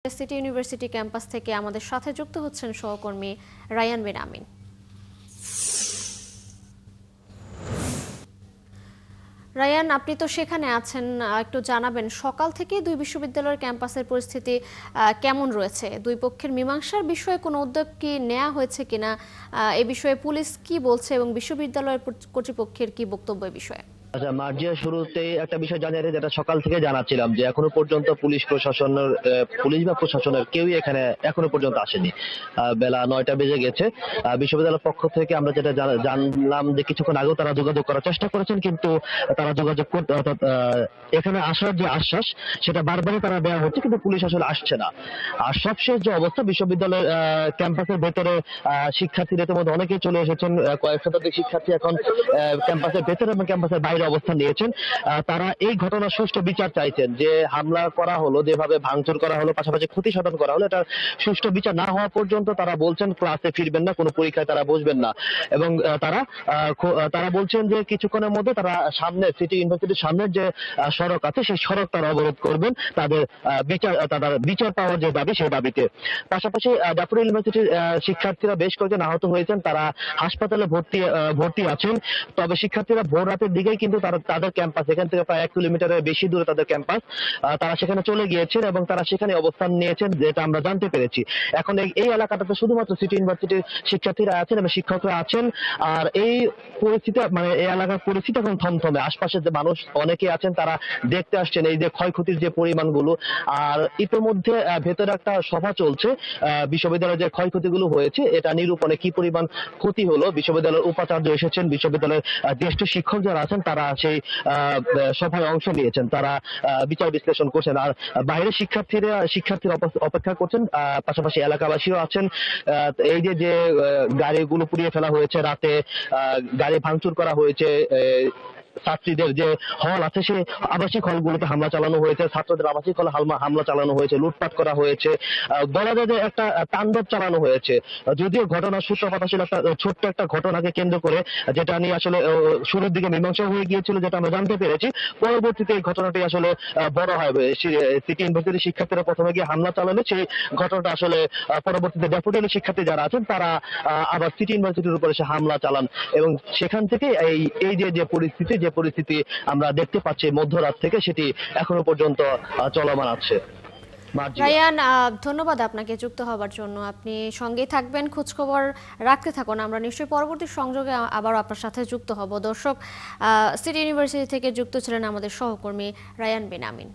City university campus থেকে আমাদের সাথে যুক্ত হচ্ছেন সহকর্মী রায়ান বিন আমিন। রায়ান, আপনি তো সেখানে আছেন, একটু জানাবেন সকাল থেকে দুই বিশ্ববিদ্যালয়ের ক্যাম্পাসের পরিস্থিতি কেমন রয়েছে? দুই পক্ষের মীমাংসার বিষয়ে কোনো উদ্যোগ কি নেওয়া হয়েছে কিনা, এ বিষয়ে পুলিশ কি বলছে এবং বিশ্ববিদ্যালয়ের কর্তৃপক্ষের কি বক্তব্য এ বিষয়ে? আচ্ছা, মার্জিয়া শুরুতেই একটা বিষয় জানিয়ে রাখি, যেটা সকাল থেকে জানাচ্ছিলাম যে এখনো পর্যন্ত পুলিশ বা প্রশাসনের কেউই এখানে এখনো পর্যন্ত আসেনি। বেলা 9টা বেজে গেছে। বিশ্ববিদ্যালয়ের পক্ষ থেকে আমরা যেটা জানলাম যে কিছুক্ষণ আগেও তারা যোগাযোগ করার চেষ্টা করেছেন, কিন্তু তারা যোগাযোগ করতে অর্থাৎ এখানে আসার যে আশ্বাস সেটা বারবারই তারা দেওয়া হচ্ছে, কিন্তু পুলিশ আসলে আসছে না। আর সবশেষ যে অবস্থা, বিশ্ববিদ্যালয়ের ক্যাম্পাসের ভেতরে শিক্ষার্থীদের মধ্যে অনেকেই চলে এসেছেন। কয়েক শতাধিক শিক্ষার্থী এখন ক্যাম্পাসের ভেতরে এবং ক্যাম্পাসের বাইরে অবস্থান নিয়েছেন। তারা এই ঘটনার সুষ্ঠু বিচার চাইছেন, যে হামলা করা হলো, যেভাবে ভাঙচুর করা হলো, পাশাপাশি ক্ষতি সাধন করা হলো, এটার সুষ্ঠু বিচার না হওয়া পর্যন্ত তারা বলছেন ক্লাসে ফিরবেন না, কোনো পরীক্ষায় তারা বসবেন না। এবং তারা বলছেন যে কিছুক্ষণের মধ্যে তারা সামনে সিটি ইউনিভার্সিটির সামনের যে সড়ক আছে সেই সড়ক তারা অবরোধ করবেন তাদের বিচার পাওয়ার যে দাবি সেই দাবিতে। পাশাপাশি জাফর ইউনিভার্সিটির শিক্ষার্থীরা বেশ কয়েকজন আহত হয়েছেন, তারা হাসপাতালে ভর্তি আছেন। তবে শিক্ষার্থীরা ভোর রাতের দিকেই কিন্তু তাদের ক্যাম্পাস, এখান থেকে প্রায় 1 কিলোমিটারের বেশি দূরে তাদের ক্যাম্পাস, তারা সেখানে চলে গিয়েছেন এবং তারা সেখানে অবস্থান নিয়েছেন, যেটা আমরা জানতে পেরেছি। এখন এই এলাকাটাতে শুধুমাত্র সিটি ইউনিভার্সিটির শিক্ষার্থীরা আছেন এবং শিক্ষকরা আছেন। আর এই পরিস্থিতি, মানে এই এলাকার পরিস্থিতি এখন থমথমে। আশপাশের যে মানুষ অনেকে আছেন তারা দেখতে আসছেন এই যে ক্ষয়ক্ষতির যে পরিমাণগুলো। আর ইতিমধ্যে ভেতরে একটা সভা চলছে, বিশ্ববিদ্যালয়ের যে ক্ষয়ক্ষতিগুলো হয়েছে এটা নিরূপণে কি পরিমাণ ক্ষতি হলো। বিশ্ববিদ্যালয়ের উপাচার্য এসেছেন, বিশ্ববিদ্যালয়ের জ্যেষ্ঠ শিক্ষক যারা আছেন তারা সেই সভায় অংশ নিয়েছেন, তারা বিচার বিশ্লেষণ করছেন। আর বাইরে শিক্ষার্থীরা অপেক্ষা করছেন, পাশাপাশি এলাকাবাসীও আছেন। এই যে গাড়িগুলো পুড়িয়ে ফেলা হয়েছে রাতে, গাড়ি ভাঙচুর করা হয়েছে, ছাত্রীদের যে হল আছে সেই আবাসিক হলগুলোতে হামলা চালানো হয়েছে, ছাত্রদের আবাসিক হলে হামলা চালানো হয়েছে, লুটপাট করা হয়েছে, বলা যায় যে একটা তাণ্ডব চালানো হয়েছে। যদিও ঘটনার সূত্রপাত আসলে একটা ছোট্ট একটা ঘটনাকে কেন্দ্র করে, যেটা নিয়ে আসলে শুরুর দিকে মীমাংসা হয়ে গিয়েছিল, যেটা আমরা জানতে পেরেছি। পরবর্তীতে এই ঘটনাটি আসলে বড় হয়। সিটি ইউনিভার্সিটির শিক্ষার্থীরা প্রথমে গিয়ে হামলা চালালে সেই ঘটনাটা আসলে পরবর্তীতে ড্যাফোডিলের শিক্ষার্থী যারা আছেন তারা আবার সিটি ইউনিভার্সিটির উপরে সে হামলা চালান এবং সেখান থেকে এই যে পরিস্থিতি আমরা দেখতে পাচ্ছি মধ্যরাত থেকে, সেটি এখনো পর্যন্ত চলমান আছে। রায়ান, ধন্যবাদ আপনাকে যুক্ত হবার জন্য। আপনি সঙ্গেই থাকবেন, খোঁজখবর রাখতে থাকুন। আমরা নিশ্চয়ই পরবর্তী সংযোগে আবার আপনার সাথে যুক্ত হব। দর্শক, সিটি ইউনিভার্সিটি থেকে যুক্ত ছিলেন আমাদের সহকর্মী রায়ান বিন আমিন।